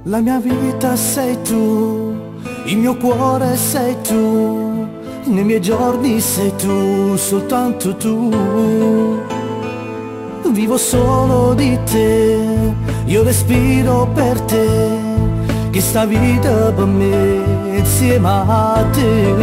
La mia vita sei tu, il mio cuore sei tu, nei miei giorni sei tu, soltanto tu. Vivo solo di te, io respiro per te, che sta vita per me insieme a te.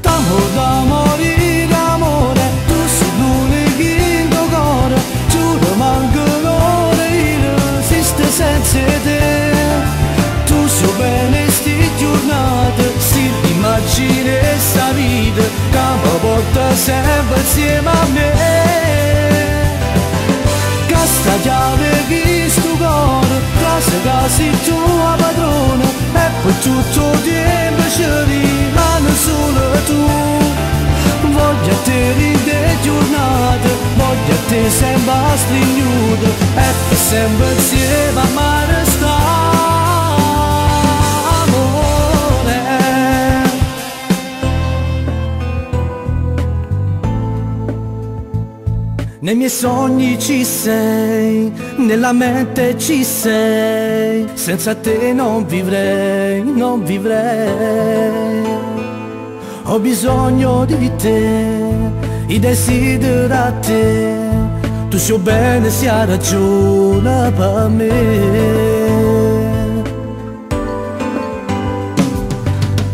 T'amo da morire amore, tu sei l'unico in tuo cuore, giuro manco l'ora io esiste senza te. Tu sai bene sti giornate, si immagini sta vita che mi porta sempre insieme a me. Che sta chiave che sto cuore, che sei tua padrona, e per tutto il tempo ci rimane solo tu. Voglio a te in te giornate, voglio a te sempre stringnuto, e per sempre insieme a me restare. Nei miei sogni ci sei, nella mente ci sei, senza te non vivrei, non vivrei. Ho bisogno di te, i desiderati, tu sai bene se hai ragione per me.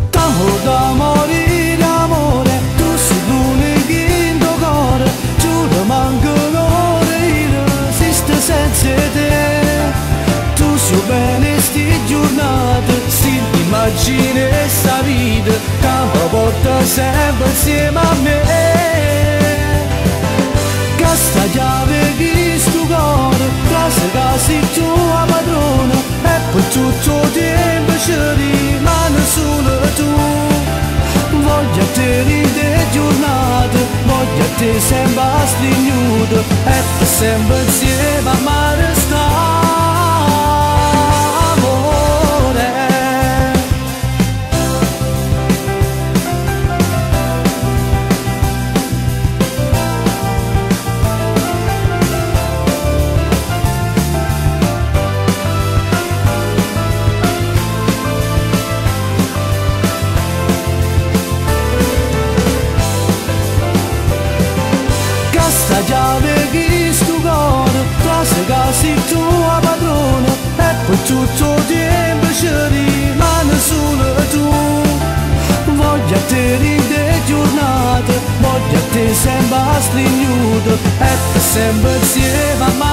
T'amo da morire amore, tu sei l'unico in tuo cuore, giuro manco l'ora io esiste senza te. Tu sai bene sti giornate, si immagini sta vita che mi porta sempre insieme a me. Che sta chiave che sto cuore, che sei tua padrona, e per tutto il tempo ci rimane solo tu. Voglio a te in te giornate, voglio a te sempre stringnuto, e per sempre insieme a me restare. La chiave che sto cuore, che sei tua padrona, e per tutto il tempo ci rimane solo tu. Voglio a te in te giornate, voglio a te sempre stringnuto, e per sempre insieme a me.